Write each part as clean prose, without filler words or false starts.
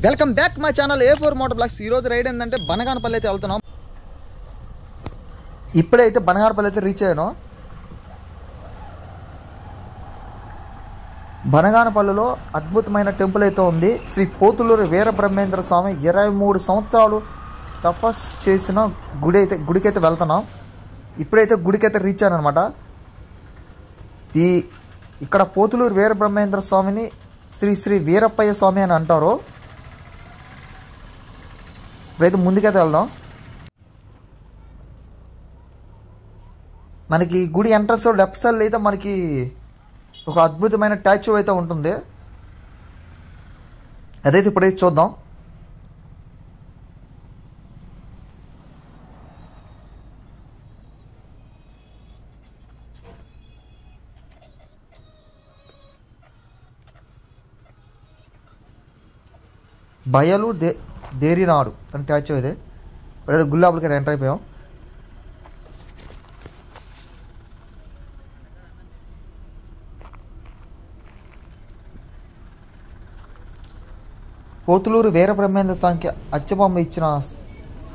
Welcome back my channel A4 motor blogs. ఈరోజు ride ఏంటంటే బనగానపల్లి అయితే వెళ్తున్నాం. ఇప్పుడైతే బనగానపల్లి అయితే రీచ్ అయ్యాను. బనగానపల్లిలో అద్భుతమైన టెంపుల్ అయితే ఉంది. శ్రీ పోతులూరు వీరబ్రహ్మేంద్ర స్వామి 23 సంవత్సరాలు తపస్సు చేసిన గుడికైతే వెళ్తున్నాం. ఇప్పుడైతే గుడికైతే రీచ్ అయ్యాను అనమాట. ఇక్కడ పోతులూరు వీరబ్రహ్మేంద్ర స్వామిని శ్రీ వీరప్పయ్య స్వామి అని అంటారు. ఇప్పుడైతే ముందుకైతే వెళ్దాం. మనకి గుడి ఎంట్రన్స్ లెఫ్ట్ సైడ్ అయితే మనకి ఒక అద్భుతమైన స్టాచ్యూ అయితే ఉంటుంది. అదైతే ఇప్పుడైతే చూద్దాం. బయలు దేరినాడు అని స్టాచ్యూ ఇది. ఇప్పుడైతే గుళ్ళాపులకి ఎంటర్ అయిపోయాం. పోతులూరు వీరబ్రహ్మేంద్ర స్వామికి అచ్చబొమ్మ ఇచ్చిన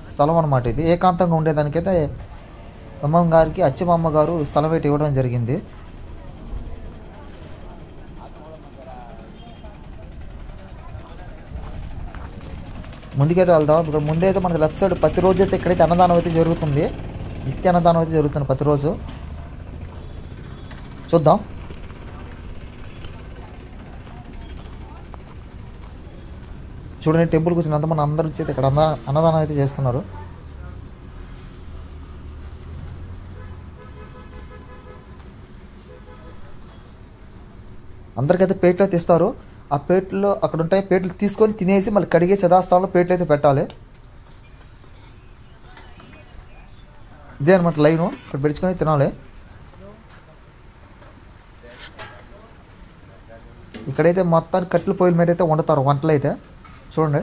స్థలం అనమాట ఇది. ఏకాంతంగా ఉండేదానికైతే అమ్మమ్మ గారికి అచ్చబొమ్మ గారు స్థలం పెట్టి ఇవ్వడం జరిగింది. ముందుకైతే వెళ్దాం. ఇక్కడ ముందైతే మనకి లెఫ్ట్ సైడ్ ప్రతిరోజు అయితే ఇక్కడైతే అన్నదానం అయితే జరుగుతుంది. నిత్య అన్నదానం అయితే జరుగుతుంది ప్రతిరోజు. చూద్దాం. చూడండి, టెంపుల్కి వచ్చినంత మన అందరూ వచ్చి ఇక్కడ అన్నదానం అయితే చేస్తున్నారు. అందరికైతే పేట్లు అయితే ఇస్తారు. ఆ పేట్లు అక్కడ ఉంటాయి. పేట్లు తీసుకొని తినేసి మళ్ళీ కడిగేసి యథాస్థానంలో పేట్లు అయితే పెట్టాలి. ఇదే అనమాట లైను. ఇక్కడ పెట్టుకొని తినాలి. ఇక్కడైతే మొత్తానికి కట్టెల పొయ్యిల మీద అయితే వండుతారు వంటలు అయితే. చూడండి,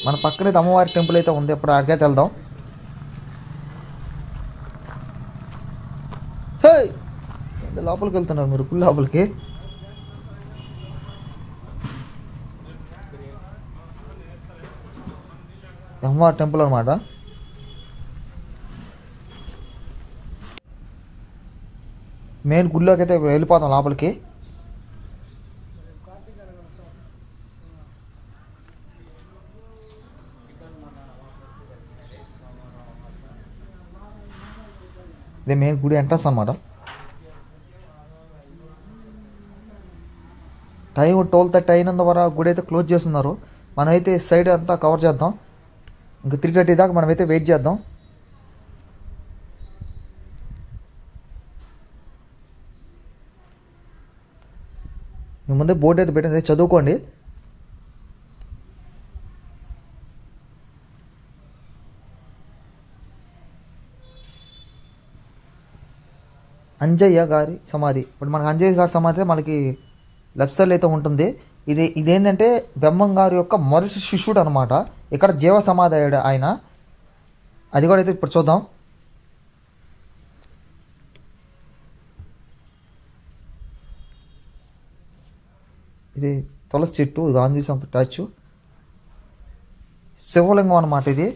మన పక్కనైతే అమ్మవారి టెంపుల్ అయితే ఉంది. ఇప్పుడు అక్కడికైతే వెళ్దాం. లోపలికి వెళ్తున్నారు మీరు, గుడి లోపలికి. అమ్మవారి టెంపుల్ అనమాట. మెయిన్ గుడిలోకి అయితే వెళ్ళిపోతాం లోపలికి. ఇదే మెయిన్ గుడి ఎంట్రన్స్ అన్నమాట. టైం 12:30 అయినందువల్ల గుడి అయితే క్లోజ్ చేస్తున్నారు. మనమైతే సైడ్ అంతా కవర్ చేద్దాం. ఇంకా 3:30 దాకా మనమైతే వెయిట్ చేద్దాం. మీ ముందే బోర్డు అయితే పెట్టింది, చదువుకోండి. అంజయ్య గారి సమాధి. ఇప్పుడు మనకి అంజయ్య గారి సమాధి మనకి లెఫ్ట్ సైడ్ అయితే ఉంటుంది. ఇదేంటంటే బ్రహ్మం గారి యొక్క మొదటి శిష్యుడు అనమాట. ఇక్కడ జీవ సమాధి అయ్యాడు ఆయన. అది కూడా అయితే ఇప్పుడు చూద్దాం. ఇది తులసి చెట్టు, ఇది ఆంజనేయ స్వామి స్టాచ్యూ. శివలింగం అనమాట ఇది.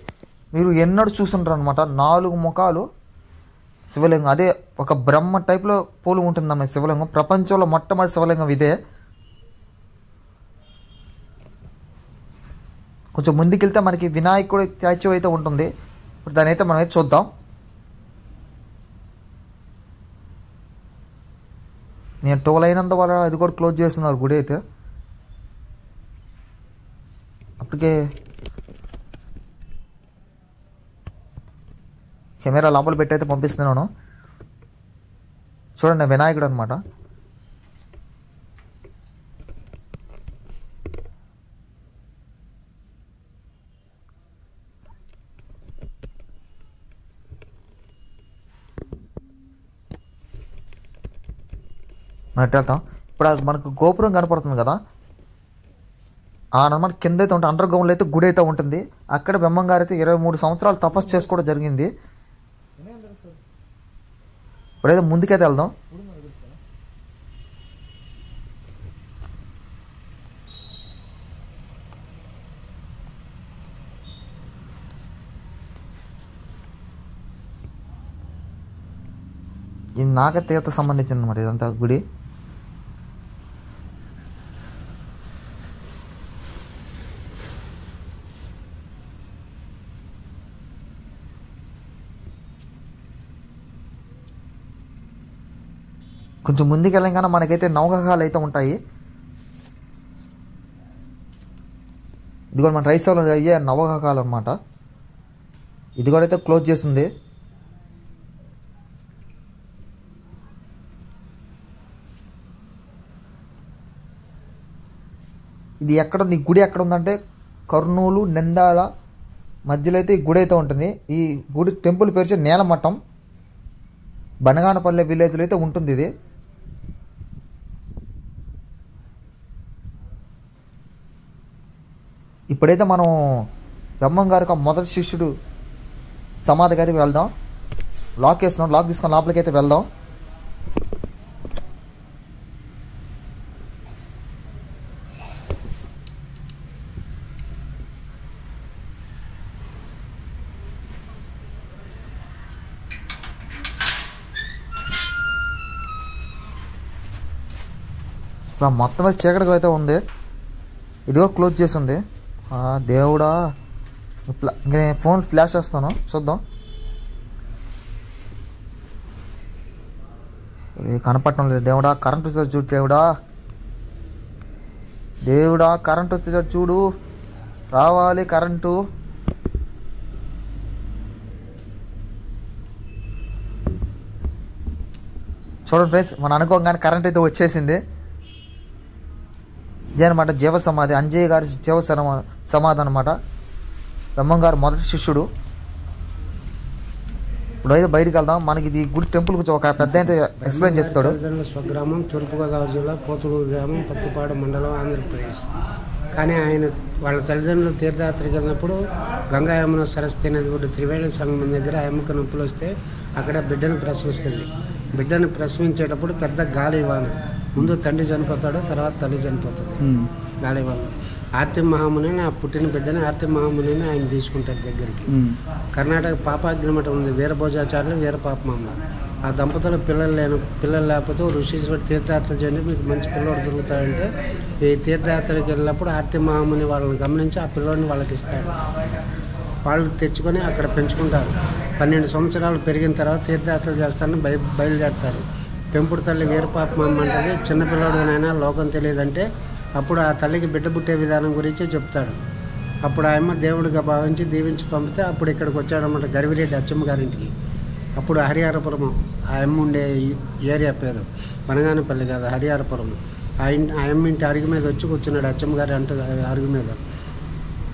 మీరు ఎన్నడూ చూస్తుంటారు అనమాట. 4 ముఖాలు శివలింగం. అదే ఒక బ్రహ్మ టైప్లో పోలు ఉంటుందన్న శివలింగం. ప్రపంచంలో మొట్టమొదటి శివలింగం ఇదే. కొంచెం ముందుకెళ్తే మనకి వినాయకుడి స్టాచ్యూ అయితే ఉంటుంది. ఇప్పుడు దాని అయితే మనం అయితే చూద్దాం. నేను 12 అయినందువల్ల అది కూడా క్లోజ్ చేస్తున్నారు గుడి అయితే. అప్పటికే కెమెరా లోపల పెట్టి అయితే పంపిస్తున్నాను. చూడండి, వినాయకుడు అనమాట. మనం వెళ్తాం. ఇప్పుడు మనకు గోపురం కనపడుతుంది కదా, మనకి కింద అయితే ఉంటుంది. అండర్ గ్రౌండ్లో అయితే గుడి అయితే ఉంటుంది. అక్కడ బ్రహ్మం గారు అయితే 23 సంవత్సరాలు తపస్సు చేసుకోవడం జరిగింది. ఇప్పుడైతే ముందుకైతే వెళ్దాం. ఇది నాగతీర్థ సంబంధించిన అనమాట ఇదంతా గుడి. కొంచెం ముందుకు వెళ్ళంగానే మనకైతే నవగ్రహాలు అయితే ఉంటాయి. ఇది కూడా మన రైట్ సైడ్లో అయ్యే నవగ్రహాలు అనమాట. ఇది కూడా అయితే క్లోజ్ చేస్తుంది. ఇది ఎక్కడ నీ గుడి ఎక్కడ ఉందంటే కర్నూలు నంద్యాల మధ్యలో అయితే ఈ గుడి అయితే ఉంటుంది. ఈ గుడి టెంపుల్ పేరు నేలమట్టం, బనగానపల్లె విలేజ్లో అయితే ఉంటుంది ఇది. ఇప్పుడైతే మనం బ్రహ్మం గారి మొదటి శిష్యుడు సమాధి గారికి వెళ్దాం. లాక్ వేస్తున్నాం, లాక్ తీసుకొని లోపలికి అయితే వెళ్దాం. మొత్తం అయితే చీకటిగా అయితే ఉంది. ఇది కూడా క్లోజ్ చేసి ఉంది. దేవుడా, ఇంకా నేను ఫోన్ ఫ్లాష్ చేస్తాను, చూద్దాం. కనపడటం లేదు. దేవుడా కరెంట్ వచ్చేది చూడు. దేవుడా కరెంట్ వచ్చేది చూడు. రావాలి కరెంటు. చూడండి ఫ్రెండ్స్, మనం అనుకోగానే కరెంట్ అయితే వచ్చేసింది. ఇదే అనమాట జీవ సమాధి, అంజయ్య గారి జీవ సమాధి అనమాట. బ్రహ్మం గారు మొదటి శిష్యుడు. ఇప్పుడైతే బయటికి వెళ్దాం. మనకి ఇది గుడి టెంపుల్ గురించి ఒక పెద్ద అయితే ఎక్స్ప్లెయిన్ చేస్తాడు. స్వగ్రామం తూర్పుగోదావరి జిల్లా పోతులూరు గ్రామం, పత్తిపాడు మండలం, ఆంధ్రప్రదేశ్. కానీ ఆయన వాళ్ళ తల్లిదండ్రులు తీర్థయాత్రకి వెళ్ళినప్పుడు గంగా యమున సరస్వతి నది ఒడ్డు త్రివేణి సంగమం దగ్గర ఆయమ్మకు నొప్పులు వస్తే అక్కడ బిడ్డను ప్రసవిస్తుంది. బిడ్డను ప్రసవించేటప్పుడు పెద్ద గాలి వాన, ముందు తండ్రి చనిపోతాడు, తర్వాత తల్లి చనిపోతుంది గాలి వల్ల. ఆర్తి మహాముని ఆ పుట్టిన బిడ్డని ఆర్తి మహామునిని ఆయన తీసుకుంటారు దగ్గరికి. కర్ణాటక పాపాగ్నిమఠం ఉంది, వీరభోజాచార్యులు వీరపాపమామ. ఆ దంపతులు పిల్లలు లేకపోతే ఋషీశ్వర తీర్థయాత్ర చేయండి మీకు మంచి పిల్లోడు దొరుకుతాడంటే ఈ తీర్థయాత్రకి వెళ్ళినప్పుడు ఆర్తి మహాముని వాళ్ళని గమనించి ఆ పిల్లోడిని వాళ్ళకి ఇస్తాడు. వాళ్ళు తెచ్చుకొని అక్కడ పెంచుకుంటారు. 12 సంవత్సరాలు పెరిగిన తర్వాత తీర్థయాత్రలు చేస్తారని బయలుదేరుతారు. పెంపుడు తల్లి వీరపాపమ్మ అంటది, చిన్నపిల్లడునైనా లోకం తెలియదంటే అప్పుడు ఆ తల్లికి బిడ్డ పుట్టే విధానం గురించి చెప్తాడు. అప్పుడు ఆయమ్మ దేవుడిగా భావించి దీవించి పంపితే అప్పుడు ఇక్కడికి వచ్చాడన్నమాట, గరివిరెడ్డి అచ్చమ్మ గారింటికి. అప్పుడు హరిహరపురం ఆయమ్మ ఉండే ఏరియా పేరు, బనగానపల్లి కాదు హరిహరపురం. ఆయమ్మ ఇంటి అరుగు మీద వచ్చి కూర్చున్నాడు అచ్చమ్మ గారి అరుగు మీద.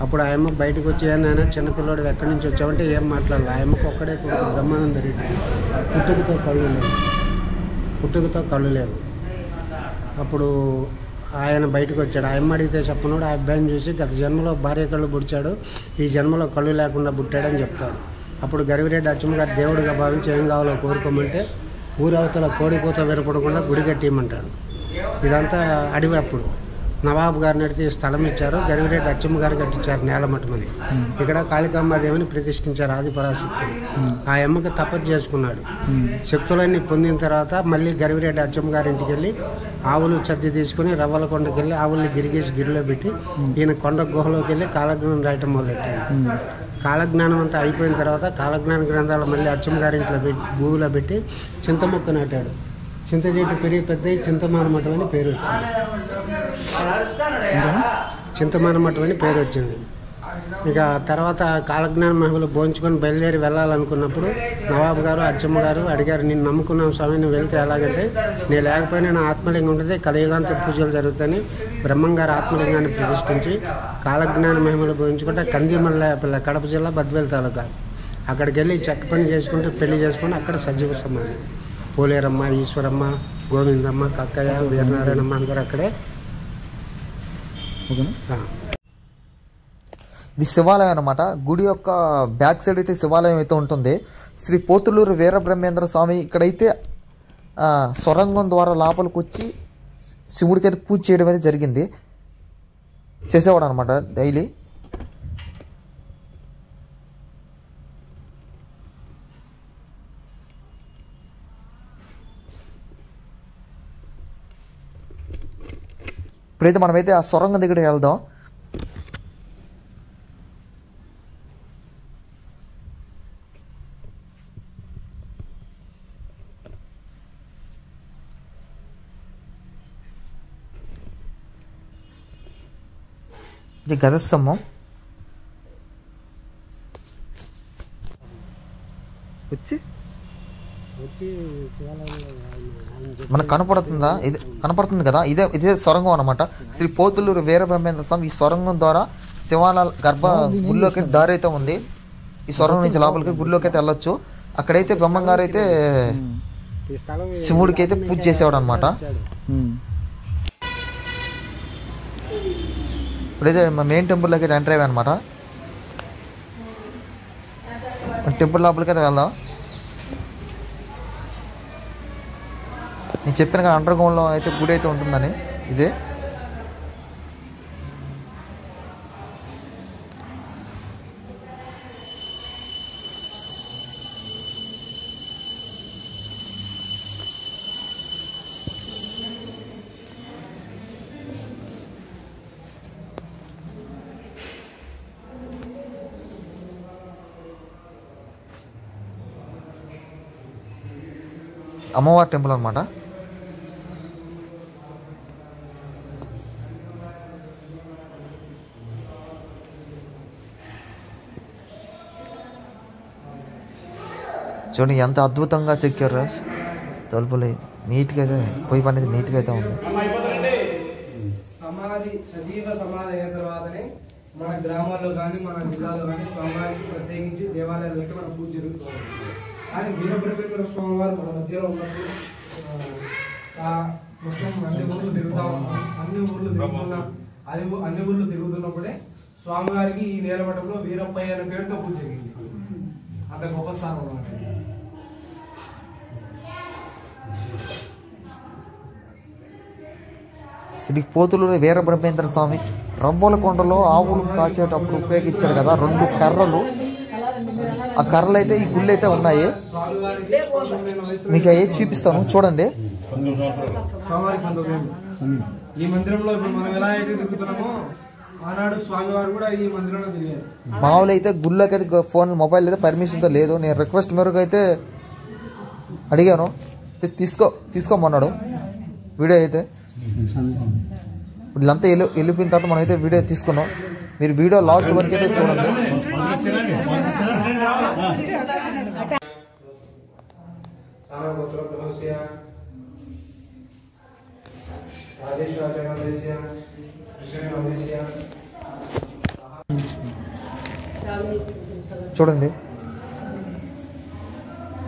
అప్పుడు ఆయమ్మ బయటకు వచ్చి ఏమైనా చిన్నపిల్లడు ఎక్కడి నుంచి వచ్చావంటే ఏం మాట్లాడాలి. ఆయమ్మకు ఒక్కడే కొడుకు బ్రహ్మానంద రెడ్డి, పుట్టుకతో కళ్ళు లేవు. అప్పుడు ఆయన బయటకు వచ్చాడు. ఆయమ్మ అడిగితే చెప్పనుడు ఆ అబ్బాయిని చూసి గత జన్మలో భార్య కళ్ళు పుడిచాడు, ఈ జన్మలో కళ్ళు లేకుండా పుట్టాడని చెప్తాడు. అప్పుడు గరివిరెడ్డి అచ్చమ్మ గారు దేవుడిగా భావించి ఏం కావాలో కోరుకోమంటే ఊరవతల కోడిపోత వినపడకుండా గుడి కట్టియమంటాడు. ఇదంతా అడవి. అప్పుడు నవాబు గారిని అడిగితే స్థలం ఇచ్చారు, గరివిరెడ్డి అచ్చమ్మ గారు కట్టించారు నేలమట్టమని. ఇక్కడ కాళికాంబాదేవిని ప్రతిష్ఠించారు ఆదిపరాశక్తిని. ఆ అమ్మకి తపస్సు చేసుకున్నాడు. శక్తులన్నీ పొందిన తర్వాత మళ్ళీ గరివిరెడ్డి అచ్చమ్మ గారి ఇంటికి వెళ్ళి ఆవులు చద్ది తీసుకుని రవ్వల కొండకి వెళ్ళి ఆవుల్ని గిరిగేసి గిరిలో పెట్టి ఈయన కొండ గుహలోకి వెళ్ళి కాలజ్ఞానం రాయటం మొదలెట్టాడు. కాలజ్ఞానం అంతా అయిపోయిన తర్వాత కాలజ్ఞాన గ్రంథాలు మళ్ళీ అచ్చమ్మ గారి ఇంట్లో భూమిలో పెట్టి చింత మొక్క నాటాడు. చింత చెట్టు పెరిగి పెద్ద చింతమానమఠం అని పేరు వచ్చింది. చింతమానమఠం అని పేరు వచ్చింది. ఇక తర్వాత కాలజ్ఞాన మహిమలు భోంచుకొని బయలుదేరి వెళ్ళాలనుకున్నప్పుడు నవాబు గారు అచ్చమ్మ గారు అడిగారు, నేను నమ్ముకున్నాం స్వామి, నువ్వు వెళ్తే ఎలాగంటే నేను లేకపోయినా నా ఆత్మలింగం ఉంటుంది, కలియుగాంత పూజలు జరుగుతాయని బ్రహ్మం గారు ఆత్మలింగాన్ని ప్రతిష్ఠించి కాలజ్ఞాన మహిమలు భోంచుకుంటే కందిమల్ల కడప జిల్లా బద్వేలు తాలూకా అక్కడికి వెళ్ళి చెక్క పని చేసుకుంటూ పెళ్లి చేసుకుంటే అక్కడ సజీవ సమాధి. పోలేరమ్మ, ఈశ్వరమ్మ, గోవిందమ్మ, కక్కయ్య, వీరనారాయణమ్మ అందరూ అక్కడే. ఇది శివాలయం అనమాట. గుడి యొక్క బ్యాక్ సైడ్ అయితే శివాలయం అయితే ఉంటుంది. శ్రీ పోతులూరు వీరబ్రహ్మేంద్ర స్వామి ఇక్కడైతే సొరంగం ద్వారా లోపలికి వచ్చి శివుడికి అయితే పూజ చేయడం అయితే జరిగింది, చేసేవాడు అనమాట డైలీ. ఇప్పుడైతే మనమైతే ఆ సొరంగం దగ్గరికి వెళ్దాం. ఇది గజస్తంభం. వచ్చి మనకు కనపడుతుందా? ఇది కనపడుతుంది కదా, ఇదే సొరంగం అనమాట. శ్రీ పోతులూరు వీరబ్రహ్మేంద్ర స్వామి ఈ సొరంగం ద్వారా శివాలయ గర్భ గుడిలోకి దారి అయితే ఉంది. ఈ సొరంగం నుంచి లోపలికి గుడిలోకి అయితే వెళ్ళొచ్చు. అక్కడైతే బ్రహ్మంగారు అయితే శివుడికి అయితే పూజ చేసేవాడు అనమాట. ఇప్పుడైతే మెయిన్ టెంపుల్లోకి అయితే ఎంటర్ అయ్యాయి అనమాట. టెంపుల్ లోపలికి అయితే వెళ్దాం. నేను చెప్పిన కదా అండర్ గ్రౌండ్లో అయితే గుడి అయితే ఉంటుందని. ఇదే అమ్మవారి టెంపుల్ అనమాట. చూడండి ఎంత అద్భుతంగా చెక్కారు తలుపులు. నీట్గా అయితే పోయి పని నీట్గా అయితే ఉంది. సమాధి సజీవ సమాధి అయిన తర్వాతనే మన గ్రామాల్లో కానీ మన జిల్లాలో కానీ స్వామివారికి ప్రత్యేకించి దేవాలయాలకి మన పూజ జరుగుతుంది. కానీ వీరబ్రహ్మేంద్ర స్వామి వారు మన మధ్యలో ఉన్నప్పుడు మొత్తం అన్ని ఊర్లు తిరుగుతున్నప్పుడే స్వామివారికి ఈ నేలమఠంలో వీరప్పయ్య అనే పేరుతో పూజ జరిగింది. అంత గొప్ప స్థానం అన్నమాట. శ్రీ పోతులూరు వీరబ్రహ్మేంద్ర స్వామి రవ్వల కొండలో ఆవులు కాచేటప్పుడు ఉపయోగించారు కదా 2 కర్రలు. ఆ కర్రలు అయితే ఈ గుళ్ళు అయితే ఉన్నాయి. మీకు అవి చూపిస్తాను చూడండి. ఈ మందిరంలో ఇప్పుడు మనం ఎలా అయితే తిరుగుతున్నామో ఆనాడు స్వామివారు కూడా ఈ మందిరంలో తిరిగారు. మామూలు అయితే గుళ్ళకి అయితే ఫోన్ మొబైల్ అయితే పర్మిషన్తో లేదు. నేను రిక్వెస్ట్ మేరకు అయితే అడిగాను, తీసుకోమన్నాడు వీడియో అయితే. వీళ్ళంతా వెళ్ళిపోయిన తర్వాత మనం అయితే వీడియో తీసుకున్నాం. మీరు వీడియో లాస్ట్ వరకు అయితే చూడండి. చూడండి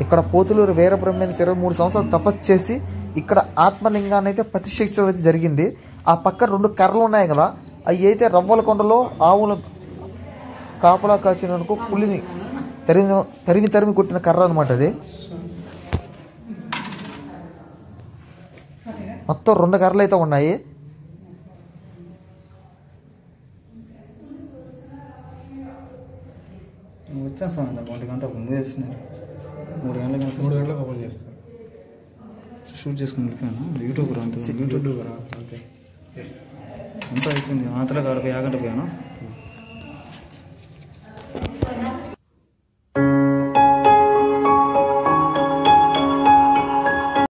ఇక్కడ పోతులూరు వీరబ్రహ్మేంద్ర 23 సంవత్సరాలు తపస్సు చేసి ఇక్కడ ఆత్మలింగాన్ని అయితే ప్రతిష్ఠించడం అయితే జరిగింది. ఆ పక్క 2 కర్రలు ఉన్నాయి కదా, అవి అయితే రవ్వల కొండలో ఆవులు కాపలా కాచినందుకు పులిని తరిమి కొట్టిన కర్ర అనమాట. అది మొత్తం 2 కర్రలు అయితే ఉన్నాయి. వచ్చేస్తాం 1 గంట ముందు చేస్తున్నారు. 3 గంటలకు ఓపెన్ చేస్తారు. షూట్ చేసుకుని వెళ్ళిపోయాను. యూట్యూబ్ అంతా అయిపోయింది. అంతలో 50 గంట పోయాను.